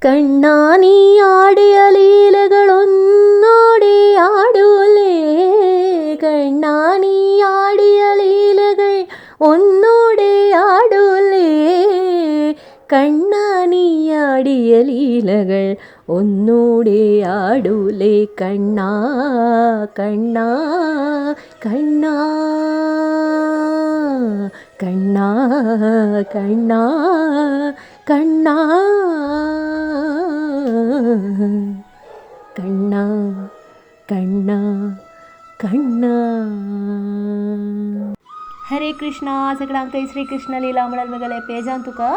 കണ്ണാ നീ ആടിയ ലീലകളൊന്നോടെ ആടൂലേ, കണ്ണാ നീ ആടിയ ലീലകൾ ഒന്നോടെ ആടൂലേ, കണ്ണാ നീ ആടിയ ലീലകൾ ഒന്നൂടെ ആടൂലേ, കണ്ണാ കണ്ണാ കണ്ണാ കണ്ണാ കണ്ണാ കണ്ണാ കണ്ണാ കണ്ണാ कण्णा. हरे कृष्णा. सगळ्यांक श्रीकृष्ण लीला म्हणल मगले पेजान तुका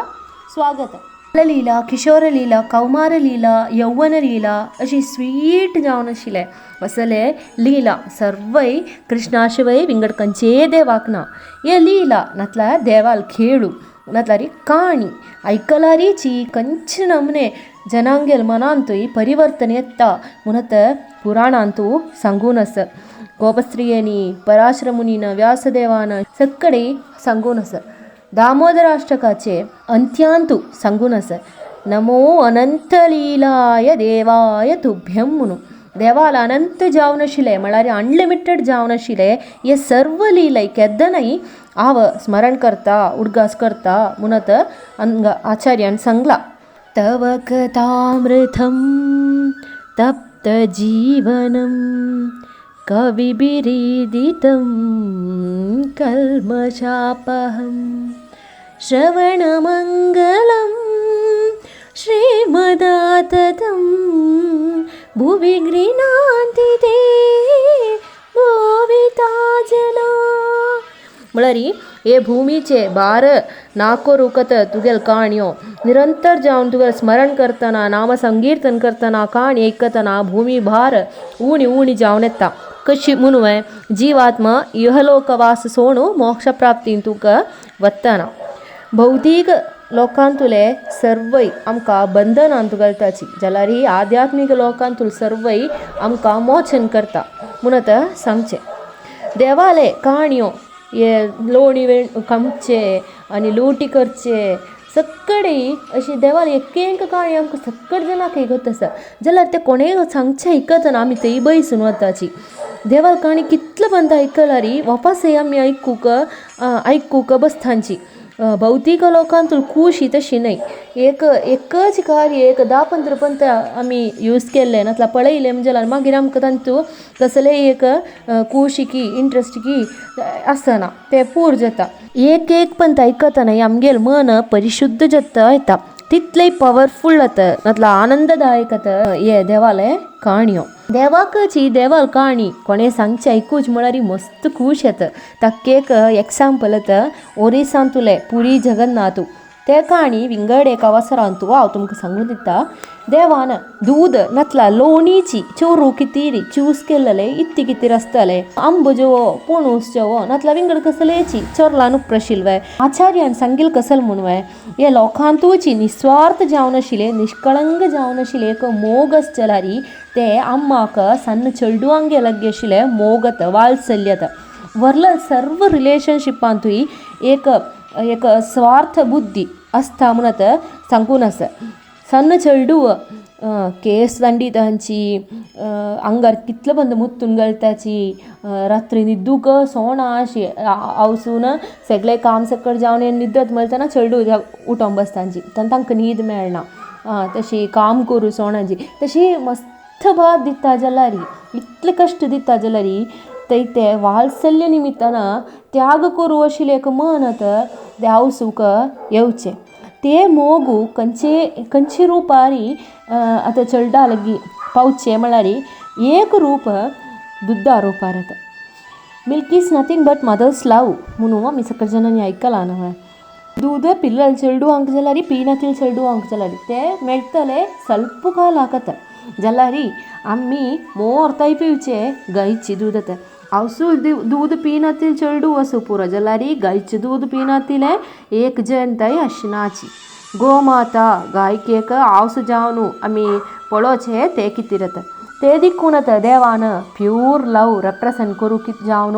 स्वागत. बाललीला, किशोरलीला, कौमारलीला, यौवनलीला अशी स्वीट जावन आशिल्ले असले लीला सर्वय कृष्णाशिवाय विंगड खंयचे देवाक ना. हे लीला नातल्यार देवाल खेळू नातल्यार काणी आयकलारीची कंच नमने जनांगेल मनांतूय परिवर्तन येता म्हणत पुराणांतू सांगून आस. गोपस्त्रियेनी, पराशरमुनीन, व्यासदेवान सक्कडे सांगून आस. दामोदराष्टकाचे अंत्यांतू सांगून आस. नमो अनंतलीलाय देवाय तुभ्यं म्हणून. देवाला अनंत जावन आशिल्ले म्हळ्यार अनलिमिटेड जावन आशिल्ले हे सर्व लीलय केद्दनय हांव स्मरण करता, उडगास करता म्हणत आचार्यान सांगला. तव कथामृतं तप्तजीवनं कविभिरीडितं कल्मषापहं श्रवणमङ्गलं श्रीमदाततं भुवि गृह्णान्ति ते भोविता जना. म्हळ्यार हे भुमीचे बार नाको रुकत तुगेल काणयो निरंतर जावन तुगेल स्मरण करतना, नाम संकीर्तन करतना, काणी आयकतना भूमी भार उणी उणी जावन येता. कशी म्हणून जीवात्मा इहलोकवास सोडून मोक्ष प्राप्तीन तुका वतना. भौतीक लोकांतुले सर्वय आमकां बंधनांत घालताची जाल्यार ही आध्यात्मीक लोकांतूल सर्वय आमकां मोचन करता म्हणत सांगचे. देवाले काणयो हे लोणी खमचे आनी लुटी करचे सक्कडे अशी देवान एक काणी आमकां सक्कड जाणांक आयकत आसा जाल्यार ते कोणेय सांगचे आयकतना आमी थंय बयसून वताची. देवाल काणी कितलो बंद आयकल्यार वापसय आमी आयकूक बसतांची. भौतीक लोकांतूल खुशी तशी न्हय. एकच कार्य एक 10-15 पंत आमी यूज केल्ले नातल्यार पळयले म्हणजे मागीर आमकां तांतू कसलेय एक खुशीकी इंट्रस्टकी आसना, ते पूर जाता. एक पंत आयकतना आमगेल मन परिशुद्ध जाता येता. तितलेय पावरफुल जाता नातल्यार आनंददायक जाता हे देवाले काणयो. देवाकची देवाल काणी कोणें सांगचे आयकूच म्हळ्यार मस्त खूश येता. ताका एक एक्झाम्पल येता ओरिसांतुले पुरी जगन्नाथ. ते काणी विंगड एक अवसरांतू हांव तुमकां सांगून दिता. देवान दूद नातल्यार लोणीची चोरू कितीरी चूज केल्ले इत्ती कितीर आसतले आंब जेवो पणूस जेवो नातल्यार विंगड कसलेची चोरलानूक प्रशिल्वे. आचार्यान सांगिल कसल म्हणून हे लोकांतूची निस्वार्थ जावन आशिल्ले निष्कळंक जावन आशिल्ले एक मोग आसल्यार ते अम्माक सಣ್ಣ चेडूवांगे लग्गे आशिल्ले मोगत वात्सल्यत. वरल सर्व रिलेशनशिपांतूय एक स्वार्थ बुद्धी आसता म्हणत सांगून आसा. सಣ್ಣ चेडू केस दांडी तांची आंगार कितलो बंद मुत्तून घालताची रात्री न्हिदूक सोणा अशी आवसून सगळे काम सकट जावन न्हिदत म्हणटना चेडू उठोन बसतांची तांकां न्हीद मेळना. तशी काम करूं सोणाची तशी मस्त बात दिता जाल्यार इतले कश्ट दिता जाल्यार ते वात्सल्य निमित्तान त्याग करूं आशिल्लें एक मन ते आवसूक येवचे. ते मोगू खंयचे रुपारी आतां चेडा लेगी पावचे म्हळ्यार एक रूप दुद्दा रुपार येता. Milk is nothing but mother's love म्हणून आमी सकयल जाणांनी आयकलां न्हय. दूद पिल्लल चेडूवांक जाल्यार पिनातील चेडूवांक जाल्यार ते मेळटले स्वल्प कालाकत जाल्यार आमी मोर्ताय पिवचे गायची दूद येता. आवसूल दूद पिनातील चेडू असो पुरो जाल्यार गायचे दूद पिनातिले एक जनताय अशनाची. गोमाता गायकेक आवसू जावन आमी पळोवचे ते कितें येता. ते देखून देवान प्यूर लव रिप्रेझेंट करूंक जावन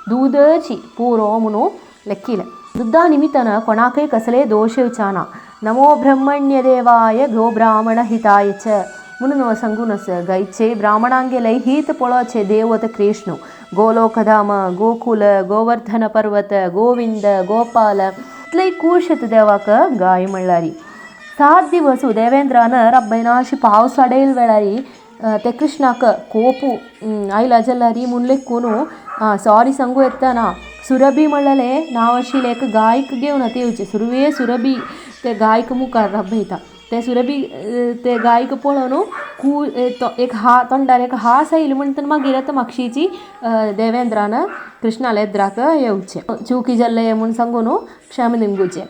दूदची पुरो म्हणून लेखिले. दुद्दा निमित्तान कोणाकय कसलेय दोश येवचे ना. नमो ब्रह्मण्यदेवाय गो ब्राह्मणहिताय च म्हणून सांगूनच गायचे ब्राह्मणांगे लय हित पळोचे देवत कृष्ण गोलोकधाम गोकुल गोवर्धन पर्वत गोविंद गोपाल इतलंय कुशत देवाक गाय म्हणल्यारी 7 दिवस देवेंद्रानं रब्बैनाशी पावस अडेल वेळारी ते कृष्णाक कोपू आयला जल्लारी मुनलेकून सॉरी सांगू येताना सुरभी म्हणलेले नाव आशिल्ले एक गायक घेवन येवचे सुरवे सुरभी ते गायक मुखार रब्बयता ते सुरभी ते गायक पळोवन एक तोंडार एक हास आयली म्हणटना मागीर आतां म्हापशेची देवेंद्रान कृष्णाले एद्राक येवचे चुकी जाल्ले म्हूण सांगून क्षम निमगुचे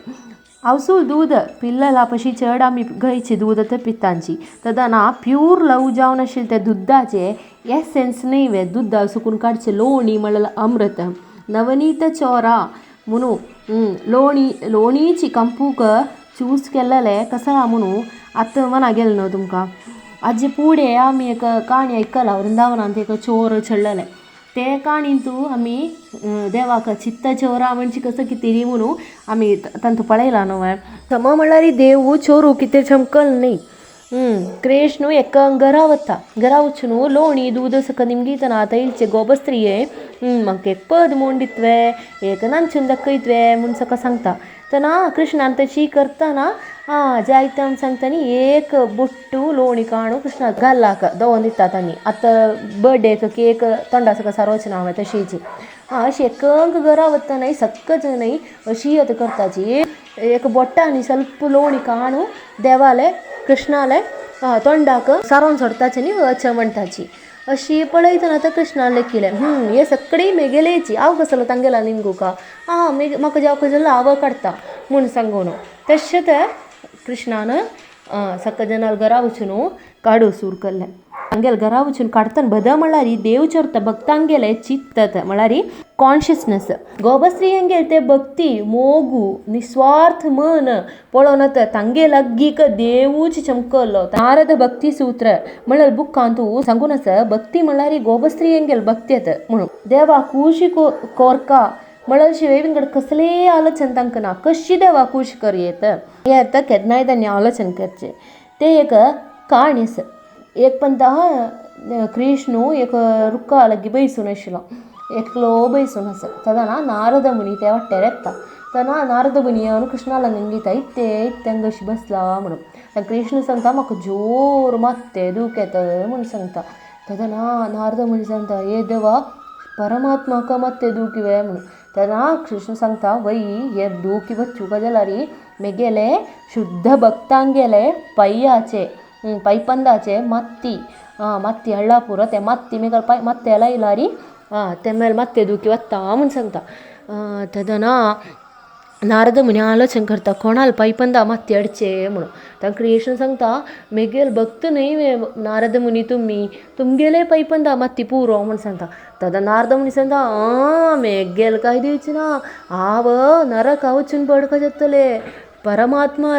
అవసూల్ दूध पिल्लला पशी चड आमी गयचे दूध ते पितांची तदना प्यूर लव जावन आशिल्ले ते दुधाचे एसेन्स न्हय दूध सुकून काडचे लोणी म्हणल्यार अमृत नवनीत चोरा म्हणून लोणीची कंपूक चूज केल्लेले कसं म्हणून आतां मना गेले न्हू तुमकां हाजे फुडें आमी एक काणी आयकला वृंदावनांत एक चोर चडलेले ते काणींतू आमी देवाक चित्त चोरा म्हणजे कसं कितें म्हणून आमी तांतू पळयला न्हू सम म्हणल्यार देव चोरू कितें चमकल न्ही कृष्ण एक घरा वता घरा वचून लोणी दूध सक निमगीतना आतां इल्चे गोबस्त्रिये म्हाका एक पद म्हूण दितवे एक नांचून दाखयतवे म्हूण सका सांगता तेन्ना कृष्णान तशी करतना जायते आमी सांगता न्ही एक बोट्टू लोणी काणू कृष्णा गाल्लाक दवरून दिता तांणी आतां बर्थडेक केक तोंडा सका सारोवचें ना हांवें तशीची अशी एकंक घरा वतना सक्क न्ही अशी आतां करताची एक बोट्टांनी ಸ್ವಲ್ಪ लोणी काणू देवाले कृष्णाले तोंडाक सारोवन सोडताचे न्ही वच म्हणटाची अशी पळयतना आतां कृष्णान लेखिलें हे सगळी मेगेलेची हांव कसलो तांगेला निमगुका म्हाका जावं जाल्यार हांव काडटा म्हूण सांगून तशें ते कृष्णान सक जनाल घरा वचून काडू सूर केल्लें तांगेल घरा वचून काडतना बद म्हळ्यार देव चोरता भक्तांगेले चित्त म्हळ्यार कॉन्शियसनेस गोबस्त्रियांगेल ते भक्ती मोगू निस्वार्थ मन पळोवन तांगे लग्गीक देवूच चमकल्लो नारद भक्ती सूत्र म्हळ्यार बुकांतू सांगून आसा भक्ती म्हळ्यार गोबस्त्रियांगेल भक्ती म्हणून देवा खुशी कोरका म्हळ्यार शिवेंगड कसले आलोचन तांकां ना कशी देवा खूश करयेत हे आतां केन्नाय तांणी आलोचन करचें ते एक काणी आसा एक पंता कृष्ण एक रुक्का लग्गी बैसून आशिल्लो एकलो बैसून आसा तदना नारद मुनी ते वाट्यार येता तेन्ना नारद मुनी येवन कृष्णाला निमगीता इत्तेंग अशी बसला म्हणून कृष्ण सांगता म्हाका जोर मात्ते दूख येता म्हूण सांगता तदना नारद मुनी सांगता हे देवा परमात्माक मात्ते दूख इवे म्हणून तेन्ना कृष्ण सांगता वय हे दूख बच्चूक जाल्यार मेगेले शुद्ध भक्तांगेले पय्याचे पैपंदाचे मत्ती हळ्ळा पुरो ते मत्ती मेगल ಮತ್ತೆ ಎಲ್ಲ ಇಲ್ಲಾರಿ ते ಮೇಲೆ ಮತ್ತೆ दूखी वता म्हूण सांगता तदना नारद मुनी आलोचन करता कोणाल पैपंदा मत्ती अडचे म्हणून तांकां कृष्ण सांगता मेगेल भक्त न्हय नारद मुनी तुमगेले पैपंदा मत्ती पुरो म्हूण सांगता तदा नारद मुनी सांगता मेगेल काय दिवचे ना हांव नरक वचून पडक जातले परमात्मा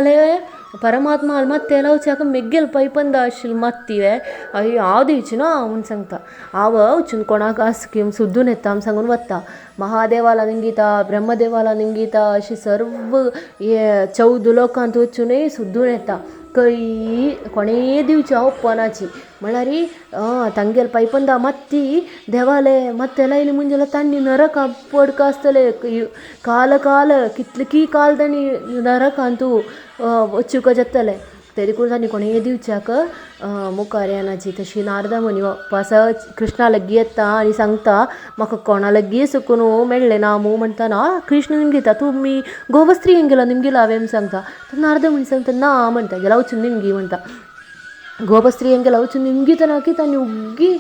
ಮತ್ತೆ ಎಲ್ಲ ವಚಾಕ ಮೆಗ್ಗೆಲ್ ಪೈಪಂದ ಆಶಿಲ್ ಮತ್ತಿವೆ ಅಯ್ಯೋ हांव दिवची ना म्हूण सांगता हांव वचून कोणाक आस्कीम सुद्दून येता म्हूण सांगून वता महादेवाला निमगीता ब्रह्मदेवाला निमगीता अशी सर्व हे 14 लोकांत वचूनय सुद्दून येता कळी कोणेय दिवची हांव ओपनाची म्हळ्यार तांगेल पैपंदा मत्ती देवाले ಮತ್ತೆ लायली म्हणजे तांणी नरका पडका आसतले काल कितले काल तांणी नरकांतू वचूक जातले ते देखून तांणी कोणेय दिवच्याक मुखार येनाची तशी नारद मुनी वापस कृष्णा लग्गी येता आनी सांगता म्हाका कोणा लग्गी सुकून मेळ्ळें ना म्हणटाना कृष्ण निमगीता तुमी गोबस्त्रियेन गेला निमगेला हांवें सांगता नारद मुनी सांगता ना म्हणटा गेला वचून निमगी म्हणटा गोबस्त्रियेन गेला वचून निमगीतना की तांणी उग्गी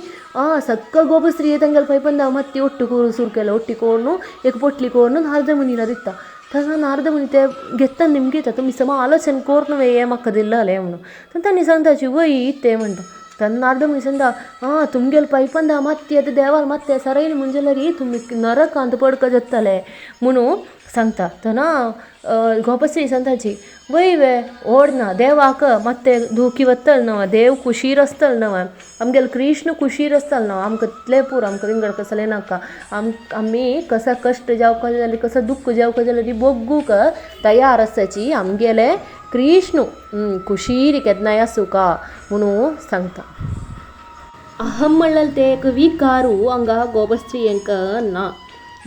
सक्क गोबस्त्रिये तांगेल पैपंदा मत्ती ಒಟ್ಟು ಕೂರು ಸುರು केला ಒಟ್ಟಿ कोरून एक पोटली कोरून नारद मुनीला दिता तेन्ना नारद मुनी ते घेता निमगीता तुमी सम आलोचन कोरून हे म्हाका दिल्ले म्हणून तेन्ना तांणी सांगताची वय ते म्हणटा तेन्ना नारद मुनी सांगता तुमगेल पैपंदा मत्ती आतां देवाल मत्ते सरयली म्हणजे तुमी नरकांत पडक जातले म्हणून सांगता तना गोपश्री सांगताची वय वे ओड ना देवाक ಮತ್ತೆ दुखी वत्तल नव देव खुशीर आसतल नव आमगेल कृष्ण खुशीर आसतल नव आमकां तितले पूर आमकां विंगड कसले नाका आमी कसा कश्ट जावका जाल्यार कसं दुःख जावका जाल्यार बग्गूक तयार आसताची आमगेले कृष्ण खुशीर केन्नाय आसूं का म्हणून सांगता अहम म्हणलें ते एक विकारू हांगा गोपश्री हांकां ना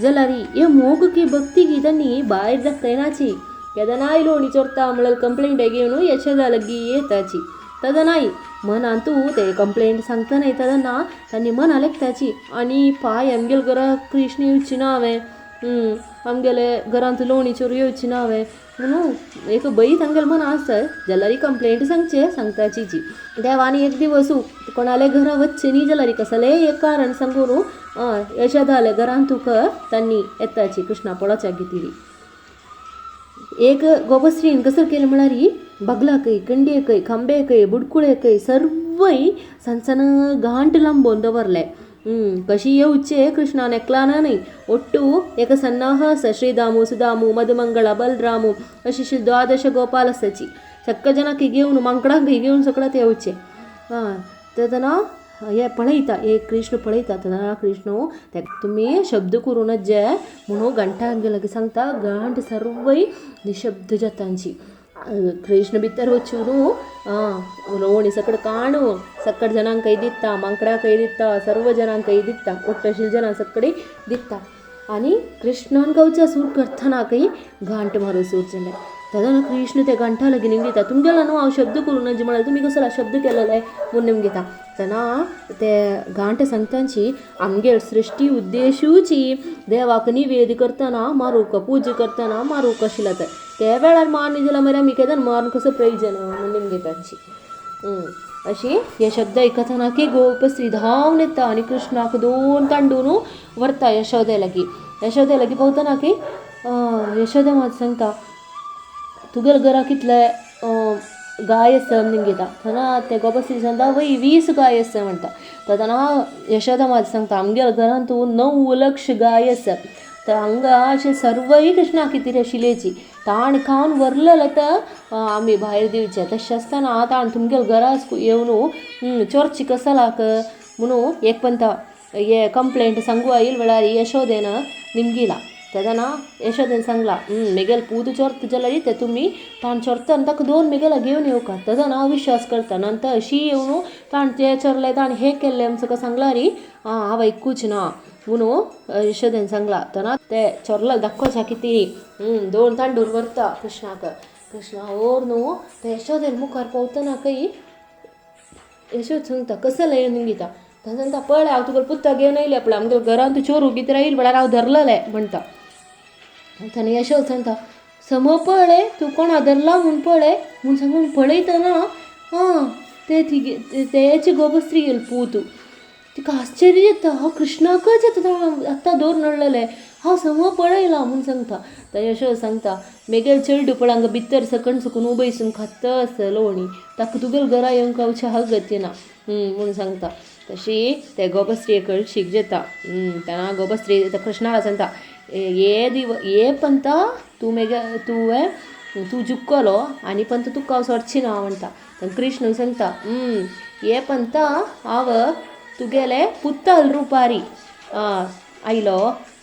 जाल्यार हे मोगकी भक्ती गीतांनी भायर दाखयनाची केदनाय लोणी चोरता म्हळ्यार कंप्लेंट घेवन यशोदा लग्गी येताची तदनाय मनांतू ते कंप्लेंट सांगता न्हय तदना तांणी मना लेखताची आनी पाय आमगेल घरा कृष्ण येवची ना हांवें आमगेले घरांत लोणी चोर येवची ना हांवें म्हणून एक भंय तांगेले मना आसता जाल्यार कंप्लेंट सांगताची जी देवानी एक दिवस कोणाले घरा वच्चे न्ही जाल्यार कसले एक कारण सांगून यशोदाले घरांत तुका तांणी येताची कृष्णा पळोवच्या घेतिली एक गोपश्रीन कसं केलें म्हळ्यार बगलाकय कंड्येकय खांबेकय बुडकुळेकय सर्वय सनसन गांठ लांबोवन दवरले कशी येवचे कृष्णान एकलाना न्हय ಒಟ್ಟು एक सन्नाह श्रीदामू सुदामू मधुमंगळा बलरामू अशी 12 गोपाल आसाची सक्क जनाक घेवन मांकडांक घेवन सकळात येवचे तेदना हे पळयता एक कृष्ण पळयता तेदना कृष्ण ते तुमी शब्द करूनच जे म्हणून घंटा गेले सांगता गांठ सर्वय निशब्द जातांची कृष्ण भितर वचून लोणी सकड काणू सकड जनांकय दिता मांकडाकय दिता सर्व जनांकय दिता ओट्टशील जनां सकडय दिता आनी कृष्णान गावच्या सूर करतनाकय गांठ मारून सूर जाले तेदना कृष्ण ते गांठा लगीन निमगीता तुमगेला न्हू हांव शब्द करून नज म्हळ्यार तुमी कसलो शब्द केलेले म्हूण निमगीता तेन्ना ते गांठ सांगतांची आमगेर सृश्टी उद्देशूची देवाक निवेद करतना मारूक पूज करतना मारूक आशिल्लो ते वेळार मारनी जाल्यार मागीर आमी केदां मारून कसो प्रयोजन म्हूण निमगीताची अशी हे शब्द आयकतना की गोपश्री धांवन येता आनी कृष्णाक 2 तांडून व्हरता यशोदे लागीं पावतना की यशोदा मात सांगता तुगेल घरा कितले गाय आसा निमगीता तेन्ना ते गोपश्री सांगता वय 20 गाय आसा म्हणटा तेन्ना यशोदा मात सांगता आमगेल घरांत 9 लक्ष गाय आसा तर हांगा अशें सर्वय कृष्णा कितें आशिल्लेची ताण खावन व्हरलें तर आमी भायर दिवचे तशें आसतना ताण तुमगेल घरा येवन चोरची कसालाक म्हणून एक पंत हे कंप्लेंट सांगू आयिल्ले वेळार यशोदेन निमगिला तेदना यशोदेन सांगला मेगेल पूत चोरता जाल्यार ते तुमी ताण चोरता आनी ताका 2 मेगेला घेवन येवका तेदना हांव विश्वास करता नंतर अशी येवन ताण ते चोरले ताण हे केल्ले आमचो सांगल्यार हांव आयकूच ना म्हणून यशोदेन सांगला तेन्ना ते चोरला दाखोवच्या कितें 2 तांडूर व्हरता कृष्णाक कृष्णा ओर न्हू ते यशोदेन मुखार पावतनाकय यशोद सांगता कसो लयन निमगीता ताणें सांगता पळय हांव तुका पुत्ता घेवन येयलें पळय आमगे घरांत चोरू कितें राहील म्हळ्यार हांव धरलेलें म्हणटा ताणें यशोद सांगता समो पळय तूं कोणा धरला म्हूण पळय म्हूण सांगून पळयतना तेची गोपश्री येयली पूत तिका आश्चर्य येता हांव कृष्णाकच येता आतां दवरून हाडलेलें हांव समो पळयला म्हूण सांगता तर यशोद सांगता मेगेल चेडूं पळय हांगा भितर सकण सुकून उबयसून खाता आसा लोणी ताका तुगेल घरा येवंक हांवचें गती ना म्हूण सांगता तशी ते गोपश्री कळशीक जेता तेन्ना गोपश्री कृष्णाला सांगता ये पंत तूं जुक्कलो आनी पंत तुका हांव सोडची ना म्हणटा कृष्ण सांगता ये पंत हांव तुगेले पुत्तल रुपारी आयलो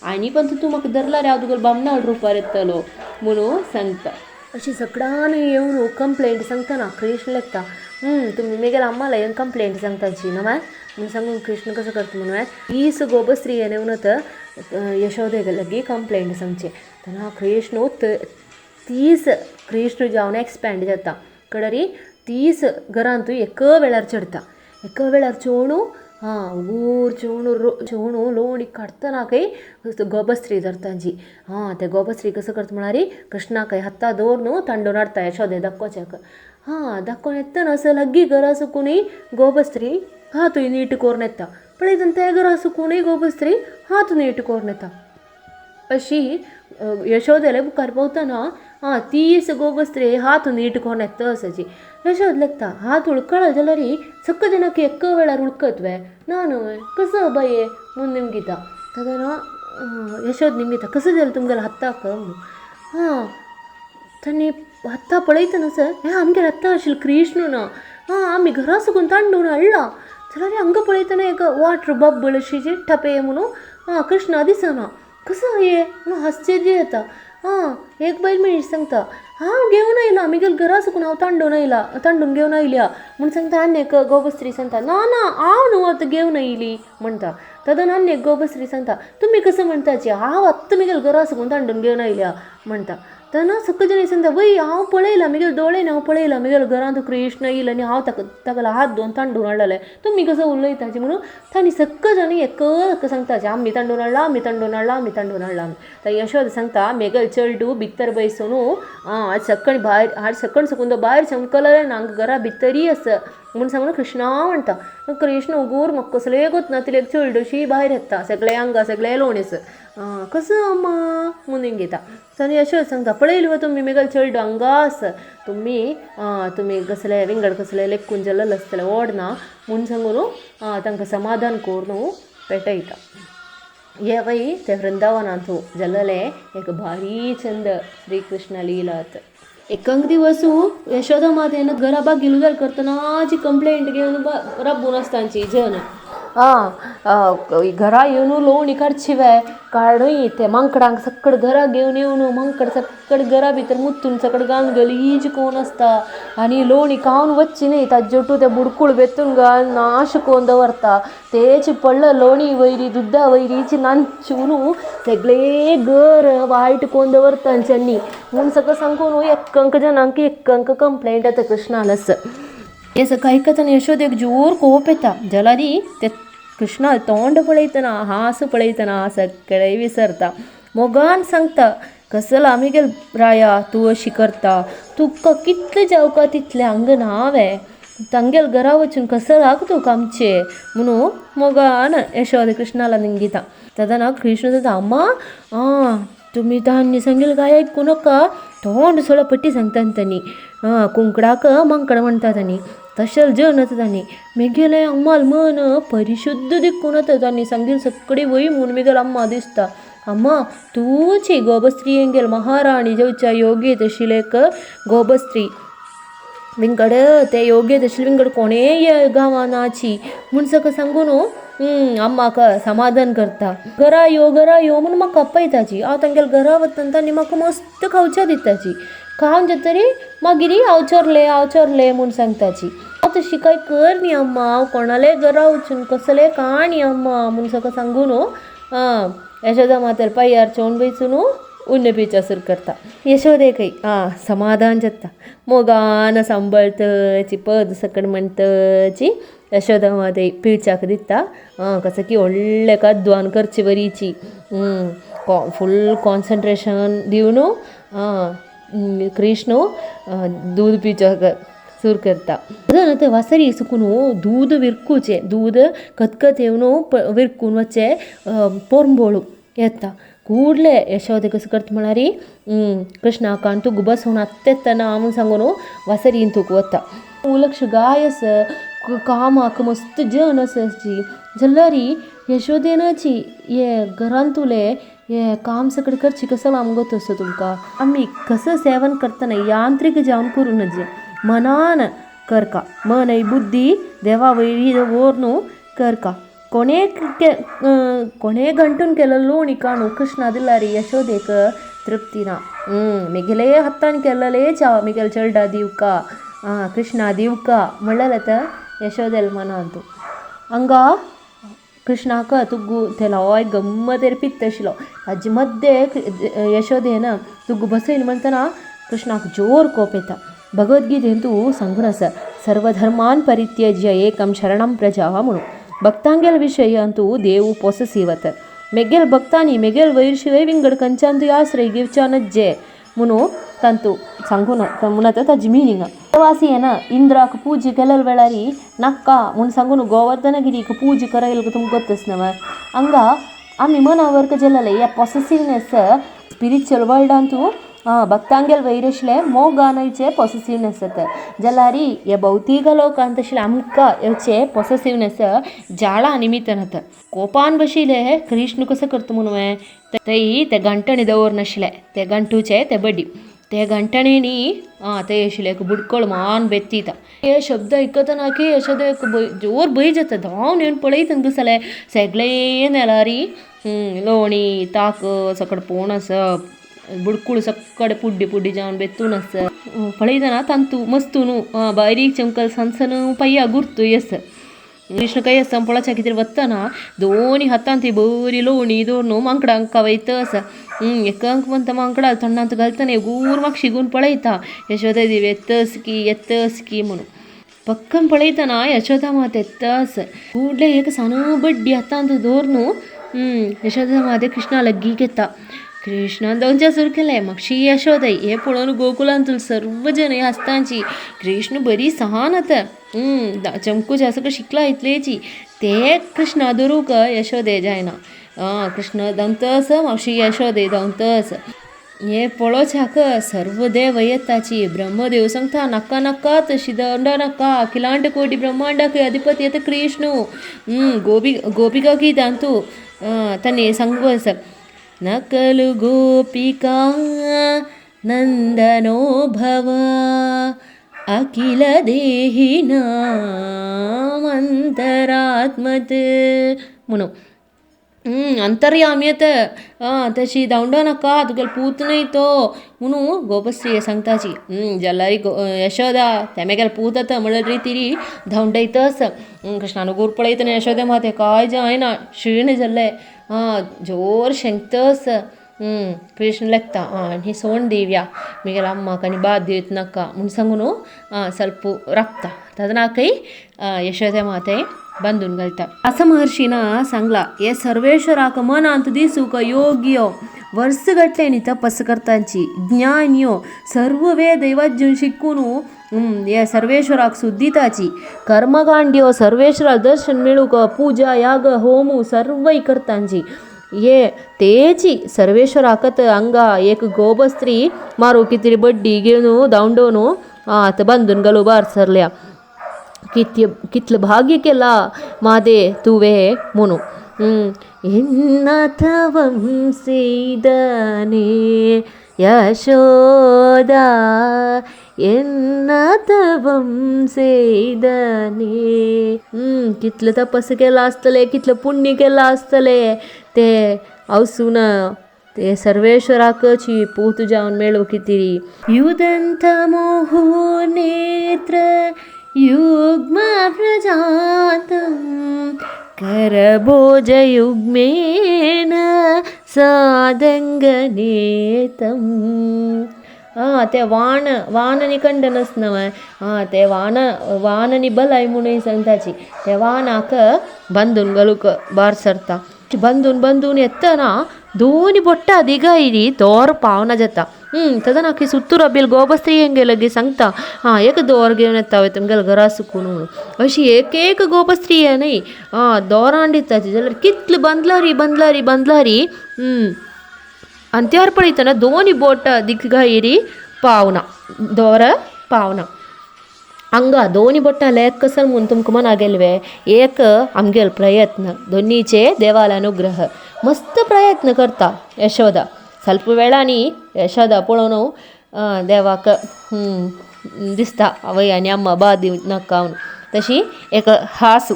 आनी पंत तूं म्हाका धरला रे हांव तुगेलो बामणाल रुपार येतलो म्हणून सांगता अशी सगळ्यान येवन कंप्लेंट सांगतना कृष्ण लेखता तुमी मेगेल आम्हाला येवन कंप्लेंट सांगताची न्हू म्हणून सांगून कृष्ण कसं करता म्हणून 20 गोपश्री येवन येवन यशोदे लागीं कंप्लेंट सांगचे तेन्ना कृष्ण 30 कृष्ण जावन एक्सपॅन्ड जाता कळरी 30 घरांतूय एक वेळार चडता एक वेळार चोवणू ऊर चोवणू लोणी काडटनाकय गोपश्री धरताची ते गोपश्री कसं करता म्हळ्यार कृष्णाकय हाता दवरून तांडून हाडता यशोदे दाखोवच्याक दाखोवन येतना असं लागीं घरा सुकूनय गोपश्री हातूय नीट करून येता पळयतना त्या घरा सुकूनय गोपश्री हात नीट करून येता अशी यशोदेले मुखार पावतना 30 गोपश्री हात नीट करून येता असाची यशोद लेखता हात उळकळा जाल्यार सक्क जनाक एक वेळार उळकत वे ना न्हय कसो बाये म्हूण निमगीता तेन्ना यशोद निमित्त कसं झालं तुमगेला हत्ताक हां तांणी हत्ता पळयतना सर हें आमगे हत्ता आशिल्लें कृष्ण ना हां आमी घरा साकून तांडून हाडला जाल्यार हांगा पळयतना एक वॉटर बब्बल अशी जी टपे म्हणून हां कृष्णा दिसना कसं हे म्हणून आश्चर्य येता हां एक बैल मनीस सांगता हांव घेवन आयला आमगेल घरा साकून हांव तांडून घेवन आयल्या म्हूण सांगता आनी एक गोबस्त्री सांगता ना ना हांव न्हू आतां घेवन आयली म्हणटा तदन आनी एक गोबस्त्री सांगता तुमी कसं म्हणटाची हांव आत्तां म्हगेल घरा साकून तांडून घेवन आयल्या म्हणटा तेन्ना सकयल जाणी सांगता वय हांव पळयलां म्हगेल दोळेन हांव पळयलां म्हगेल घरांत कृष्ण येयला आनी हांव ताका हात धुवन तांडून हाडलें तुमी कसो उलयताचे म्हणून तांणी सकयल जाणी एक सांगताचे आमी तांडून हाडला आमी तांडून हाडला आमी तांडून हाडला तर यशोद सांगता म्हगेल चेडू भितर बसून आज सकण साकून तो भायर समकले हांगा घरा भितरी आसा म्हूण सांगून कृष्णा म्हणटा कृष्ण उगूर म्हाका कसले गोत ना तिले चेडूशी भायर येता सगळे हांगा सगळे लोणीस कसं अम्मा म्हणून घेता तर यशोद सांगता पळयलो तुमी म्हगेल चेडू हांगा आसा तुमी कसले विंगड कसले लेखून जाल्ले आसतले ओड ना म्हूण सांगून तांकां समाधान करून पेटयता हे वय ते वृंदावनांत जाल्लेले एक भारी छंद श्री कृष्ण लीलात एकंक दिवस यशोदा मातेन घरा बाग गिलगल करतनाची कंप्लेंट घेवन रब्बून आसतांची जन घरा येवन लोणी काडचिवे काडूय ते मांकडांक सक्कड घरा घेवन येवन मांकड सक्कड घरा भितर मुत्तून सकड घालून गलीज कोण आसता आनी लोणी खावन वच्ची न्ही ताजेटू ते बुडकूळ बेतून घाल नाश कोन्न दवरता तेची पडलं लोणी वयरी दुद्दा वयरीची नांचून सगळे घर वायट कोन्न दवरता तांच्यांनी म्हूण सकल सांगून एकंक जनांक एकंक कंप्लेंट येता कृष्णालस हे सकाळी आयकतना यशोदेक जोर कोप येता जाल्यारी ते कृष्णा तोंड पळयतना हांस पळयतना सगळे विसरता मोगान सांगता कसला आमगेल राया तूं अशी करता तुका कितले जावका तितले हांगा नावे तांगेल घरा वचून कसलाक तूं कामचे म्हणून मोगान यशोद कृष्णाला निंगिता तदना कृष्ण सांगता अम्मा तुमी तांणी सांगेल काय आयकूं नाका तोंड सोळा पट्टी सांगता तांणी कुंकडाक मांकड म्हणटा तांणी तशें जन आतां तांणी म्हगेलें अम्माल मन परिशुद्ध दिकून आतां तांणी सांगेल सकडी वय म्हूण म्हगेल अम्मा दिसता अम्मा तूंची गोबस्त्री हेंगेल महाराणी जेवच्या योग्यत आशिल्ले एक गोबस्त्री विंगड ते योग्यत आशिल्ले विंगड कोणेय गांवानाची म्हूण सका सांगून अम्माक समाधान करता घरा यो म्हूण म्हाका आपयताची हांव तांगेल घरा वतना तांणी म्हाका मस्त खावच्या दिताची खावन जातरी मागीर हांव चोरलें म्हूण सांगताची हांव तशी काय कर न्ही अम्मा हांव कोणालेय घरा वचून कसले काणी अम्मा म्हूण सका सांगून यशोदा मातेर पांयार चोवन बसून उन्न पिचासूर करता यशोदेकय समाधान जाता मोगान सांबाळतची पद सकड म्हणटची यशोदा माते पिळच्याक दिता कसं की व्हडले काद्वान करची बरीची फूल कॉन्सन्ट्रेशन दिवन कृष्ण दूध पिवच्याक सूर करता ते वासरी सुकून दूध विरकूचे दूध खतखत येवन विरकून वच्चे पोरंबोळू येता कूडले यशोदे कसं करता म्हळ्यार कृष्णाकान तुका बसवून आत्तेतना म्हूण सांगून वासरीन तुका वता लक्ष गाय आस कामाक मस्त जन आसाची जाल्यार यशोदेनाची हे घरांत तुले हे काम सकड करची कसं आमगोत असो तुमकां आमी कसं सेवन करतना यांत्रीक जावन करूं नजे मनान करका मन ही बुद्धी देवा वयरी दवरून करका कोणे घंटून केलं लोणी काणू कृष्णा दिल्यार यशोदेक तृप्ती ना म्हगेले हातान केल्लेले च्या म्हगेल चेडा दिवका कृष्णा दिवका म्हणल्यार आतां यशोदेल मनांत हांगा कृष्णाक तुगू तेला हय गम्मतेर पित्त आशिल्लो हाजे मध्य यशोदेन तुगू बसयन म्हणटना कृष्णाक जोर कोप येता भगवद्गीतेन तूं सांगून आसा सर्वधर्मान परित्यज्य एकम शरणम प्रजा म्हणून भक्तांगेल विशयान तूं देव पॉसेसिवत मेगेल भक्तांनी मेगेल वैरशिवाय विंगड खंयच्यान तुवें आश्रय घेवच्या नजे म्हणून तांतू सांगून म्हणत ताजी मिनींग वासी येना इंद्राक पूजा केल्या वेळारी नाका म्हूण सांगून गोवर्धनगिरीक पूजा करायला तुमकां गोतच न्हय हांगा आमी मना वर्क जेल्ले ह्या पॉसेसिवनेस स्पिरिच्युअल वर्ल्डान तूं भक्तांगेल वैरशिले मोग गानयचे पॉसेसिवनेस जाता जाल्यारी हे भौतीक लोकांत तशें आमकां येवचे पॉसेसिवनेस जाला निमित्तान जाता कोपान बशिले कृष्ण कसं करता म्हणून ते गंटणी दवरनाशिल्ले ते गंटूचे ते बड्डी ते गंटणीनी ते आशिल्ले बुडकळ मान बेत्तीता हे शब्द आयकतना की यशोदे जोर भंय जाता धांवन येवन पळयता दिसले सगळें नेलारी लोणी ताक सकड पोणस बुडकुळ सकड पुड्डी पुड्डी जावन बेतून आस पळयतना तंतू मस्तू न्हू बारीक चमकल सनसन पय्या गुर्तू येस कृष्ण कೈ संपळाच्या कितें वतना दोनी हातान ती बरी लोणी दवरून मांकडांक वयतस एकांक म्हणटा मांकडां तोंडांत घालतना गूर म्हाका शिगून पळयता यशोदा देवी येतस की म्हणून पक्कन पळयतना यशोदा मात येतस फुडले एक सान बड्डी हातांत दवरून यशोदा माते कृष्णा लग्गी घेता कृष्णान दोनच्या सुरू केलें म्हाक्षी यशोदाई हे पळोवन गोकुलांतूल सर्व जन आसतांची कृष्ण बरी सहान आतां चमकूच्या सकट शिकला इतलेची ते कृष्णा धरूक यशोदे जायना कृष्ण दंतस म्हाक्षी यशोदे दंतस हे पळोवच्याक सर्व देव येताची ब्रह्मदेव सांगता नाका नाका तशी दंड नाका अखिलांड कोटी ब्रह्मांडाक अधिपती येता कृष्ण गोपिका की दांतू तन्ने सांगस नकलु गोपिका नंदनो भव अखिल देहिना अंतरात्मत म्हणून अंतर्याम्यत तशी धांवडो नाका तुगेल पूत न्हय तो म्हणून गोपश्री सांगताची जाल्यार यशोदा तेमेगेल पूत आतां म्हणल्यार रितीरी धांवडयतस कृष्णान गोर पळयतना यशोदा माते काय जायना शीण जाल्ले जोर शेंकतस कृष्ण लेखता ही सोण दिव्या मिगेल अम्माक आनी बाद दिवत नाका म्हूण सांगून ಸ್ವಲ್ಪ राखता तदनाकय यशोदा माते बांदून घालता असं महर्षीना सांगला हे सर्वेश्वराक मनांत दिसूक योग्य वर्सगटलेनी तपस करतांची ज्ञान्यो सर्व वेद वाजून शिकून हे सर्वेश्वराक सुद्दिताची कर्मकांड्यो सर्वेश्वरा दर्शन मेळूक पूजा याग होमू सर्वय करतांची ये तेची सर्वेश्वराकत हांगा एक गोबस्त्री मारू कितें बड्डी घेवन धांवडोवन आतां बांदून घालू बार सरल्या कितलं भाग्य केला मादे तुवे म्हणून एन्नाथवं सीदने यशोदा एन्नाथवं सीदने कितलं तपस केला आसतले कितलं पुण्य केला आसतले ते अवसून ते सर्वेश्वराकची पूत जावन मेळू कितें युदंत मोहु नेत्र युग्म प्रजातं करभोजयुग्मेन सादंगनेतं ते वाननी कंडनस नव ते वाननी बलाय म्हणून सांगताची ते वानाक बांदून घालूक बार सरता बांदून येतना दोनी बोट्टा दिगायरी दोर पावना जाता तदनाकी सुत्तूर बिल गोबस्त्री हेंगे लगे सांगता एक दोर घेवन येता वय तुमगेल घरा सुकून म्हणून अशी एक गोबस्त्री हे न्हय दोरान दिताची जाल्यार कितले बंदलारी आनी त्यार पळयतना दोनी बोटां दिगायरी पावना दोर पावना हांगा दोनी बोट्टां लेक कसल म्हूण तुमकां मना गेल्वे एक आमगेल प्रयत्न दोनीचे देवाल अनुग्रह मस्त प्रयत्न करता यशोदा ಸ್ವಲ್ಪ वेळांनी यशोदा पळोवन देवाक दिसता आवय आनी अम्मा बाद दिवं नाका म्हूण तशी एक हांसू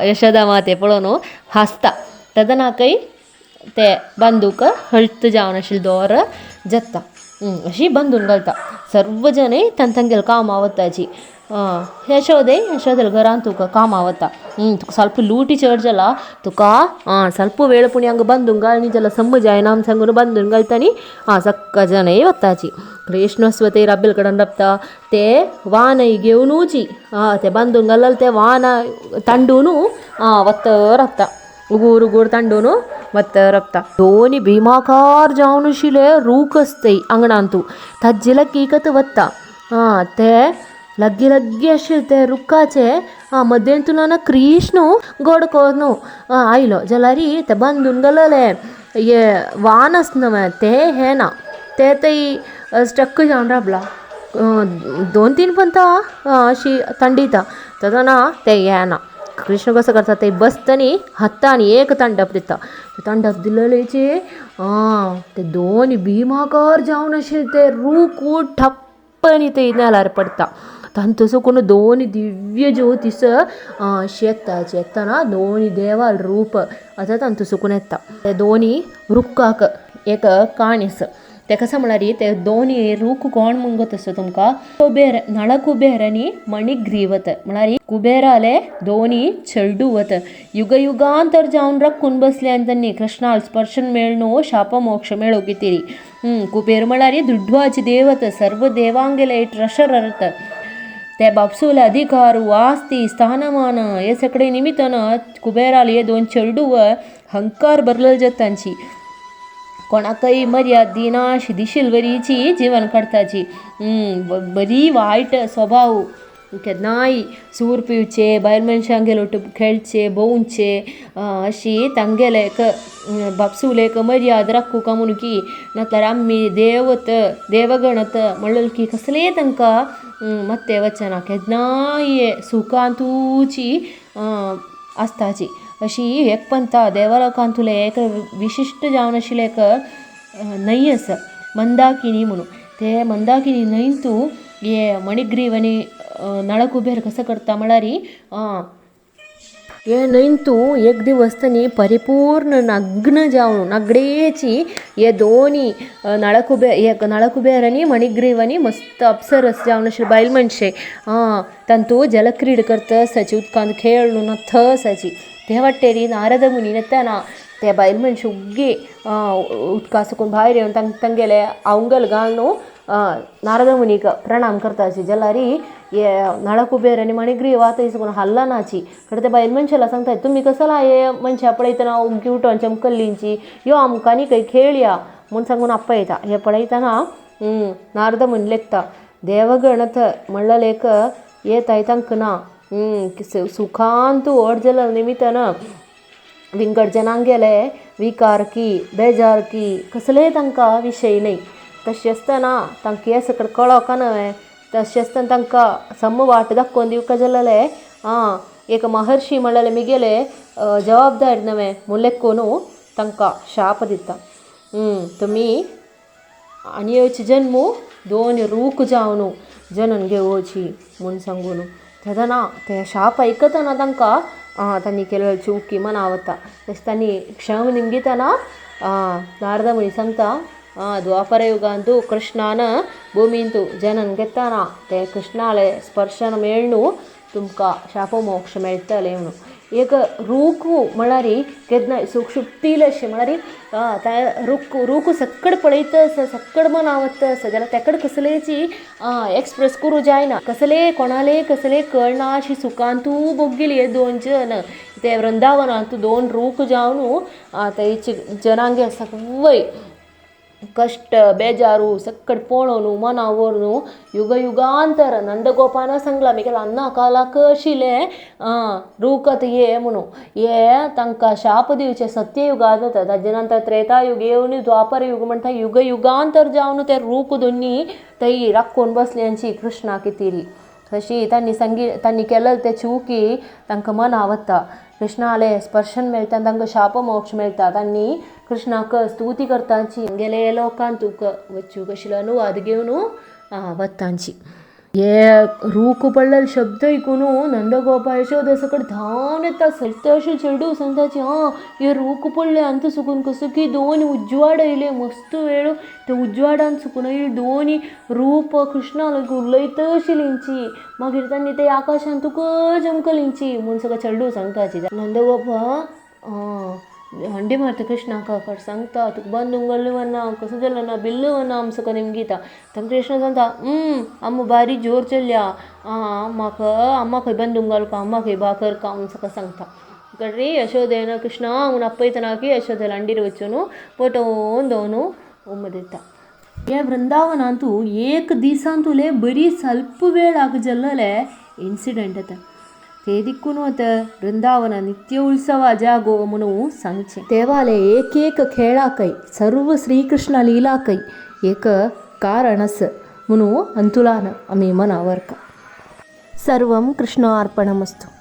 यशोदा माते पळोवन हांसता तदनाकय ते बांदूक हळत जावन आशिल्ले दोर जाता अशी बांदून घालता सर्व जन तांगेल कामां वताची यशोदेल घरान तुका कामां वता तुका ಸ್ವಲ್ಪ लूटी चड जाला तुका ಸ್ವಲ್ಪ वेळ पुणी हांगा बांदून घालनी जाल्यार सम जायना आमी सांगून बांदून घालतानी सक्का जनय वताची कृष्णस्वते राबेल कडेन रपता ते वानय घेवनूची ते बांदून घालले ते वान तांडून वत रपता उगूर तांडून वत रपता दोनी भिमाकार जावन आशिल्ले रूख आसताय आंगणांतू ताजे लकीकत वता ते लग्गी आशिल्ले ते रुखाचे मध्येंतून कृष्ण गोड कोन्नू आयलो जाल्यार ते बांदून घालले हे वान आसना ते हे ना ते तई स्टक जावन राबला 2-3 पंता अशी थंडीता तदना ते येना कृष्ण कसं करता ते बसतनी हातानी एक तांडप दिता तांडप दिलेलेचे ते दोन भीमाकार जावन असे ते रूक ठप्पनी ते नेलार पडता तांतू सुकून दोन दिव्य ज्योतिष शेताचे येताना दोन्ही देवाल रूप आता तांतू सुकून येता ते दोन्ही रुक्काक एक काणीस ते कसं म्हळ्यार ते दोन्ही रूख कोण म्हणत असो तुमकां कुबेर नळ कुबेर आनी मणिग्रीवत म्हळ्यार कुबेराले दोन्ही चेडूवत युगांतर जावन राखून बसले आनी त्यांनी कृष्णाल स्पर्शन मेळनो शाप मोक्ष मेळो कितेरी कुबेर म्हळ्यार दुड्वाची देवत सर्व देवांगेले ट्रेशर अर्थ ते बापसूले अधिकार आस्ती स्थानमान हे सगळे निमित्तान कुबेराले हे दोन चेडूव हंकार बरलेल जातांची कोणाकय मर्याद दिनाश दिशील बरीची जीवन काडटाची बरी वायट स्वभाव केन्नाय सूर पिवचे बायल मनशांगेलो खेळचे भोंवचे अशी तांगेले बापसूलेक मर्याद राखूं काय म्हणून की नाल्यार आमी देवत देवगणत म्हणलें की कसले तांकां मत्ते वचना केन्नाय सुखांतूची आसताची अशी एक पंथा देवलोकांतुले एक विशिश्ट जावन आशिल्ले एक न्हंय आसा मंदाकिनी म्हणून ते मंदाकिनी न्हंयतू हे मणिग्रीव आनी नळकुबेर कसं करता म्हळ्यार हे न्हंयतू एक दिवस तनी परिपूर्ण नग्न जावन नगडेची हे दोन्ही नळकुबेर आनी मणिग्रीव आनी मस्त अप्सरस जावन अशी बायल मनशे तांतू जलक्रीड करता आसाची उदकांत खेळ नथ आसाची ते वाटेरी नारद मुनी येताना ते बायल मनशे उग्गे उदका सकून भायर येवन तांगेले आवंगल घालून नारद मुनीक प्रणाम करताची जाल्यार हे नळकुबेर आनी मणिग्रीव थंय सकून हल्लानाची कडे ते बायल मनशाला सांगता तुमी कसला हे मनशा पळयतना उमकी उठोन चमकल्लींची यो आमकांनी खंय खेळया म्हूण सांगून आपयता हे पळयतना नारद मुनी लेखता देवगणथ म्हणलेलेक हे तांकां ना सुखांत ओड जाल्या निमित्तान विंगड जनांगेले विकार की बेजार की कसले तांकां विशय न्हय तशें आसतना तांकां हे सकट कळोका न्हय तशें आसतना तांकां सम वाट दाखोवन दिवका जाल्यार एक महर्शी म्हणलेले मिगेले जबाबदार नवे मुलेकून तांकां शाप दिता तुमी आनी येवचे जन्म दोन रूख जावन जनन घेवची म्हूण सांगून तेदना ते शाप आयकतना तांकां तांणी केलेले चुकी मनावता तशें तांणी क्षम निमगितना नारद मुनी सांगता द्वापर युगांतू कृष्णान भुमींतू जनन घेतना ते कृष्णाले स्पर्शन मेळनू तुमकां शाप मोक्ष मेळटले म्हणून एक रूख म्हळ्यार केन्नाय सुक्षुप्तील अशें म्हळ्यार रूख सक्कड पळयता आसा सक्कड मनावता आसा जाल्यार तेकड कसलेची एक्सप्रेस करूं जायना कसले कोणाले कसले कळना अशी सुखांतू भोगिली हे दोन जन ते वृंदावनांतू दोन रूख जावन तेचे जनांगे सवय कष्ट बेजारू सक्कड पळोवन मना व्हरून युगांतर नंदगोपान सांगला मी केला अन्ना कालाक आशिल्ले रूखत ये म्हणून हे तांकां शाप दिवचे सत्ययुगांत जाता ताजे नंतर त्रेतायुग येवन द्वापर युग म्हणटा युगांतर जावन ते रूख दोनी थंय राखून बसल्यांची कृष्णा कितेरी तशी तांणी केलेले ते चुकी तांकां मनावता कृष्णाले स्पर्शन मेळटा तांकां शाप मोक्ष मेळटा तांणी कृष्णाक स्तुती करताची गेले लोकांत तुका वचूंक आशिल्लो अनुवाद घेवन वतांची हे रूख पडलेले शब्द आयकून नंदगोपाल यशोदा सकट धांवन येता सत्य अशें चेडू सांगताची हे रूख पडले आनी तो सुकून कसो की दोन उजवाड आयले मस्त वेळ ते उजवाडान सुकून आयले दोन रूप कृष्णा उलयता आशिल्लींची मागीर तांणी ते आकाशान तुका चमकलींची म्हूण सगळें चेडू सांगताची नंदगोपाल हंडी मारता कृष्णाक सांगता तुका बंदूंगल्ली वना कसो जालो ना बिल्ल वना आमचो कडेन निमगिता तांकां कृष्ण सांगता आम्मा बारी जोर चल्ल्या आम्मा खंय बंदूंग घालूं आम्मा खंय भाकर म्हूण सगळें सांगता कडे यशोदेन कृष्णा म्हूण आपयतना की यशोदेला अंडीर वचून पटोवन दोन उम दिता हे वृंदावनांतू एक दिसांतुले बरी ಸ್ವಲ್ಪ वेळाक जाल्लेले इन्सिडंट येता ते देखून आता वृंदावन नित्य उत्सव जागो म्हणून सांगचे. देवालय एक एक खेळाकै सर्व श्रीकृष्ण लीलाकै एक कारणस म्हणून अंतुलान आम्ही मनावर का. सर्वं कृष्णार्पणमस्तु.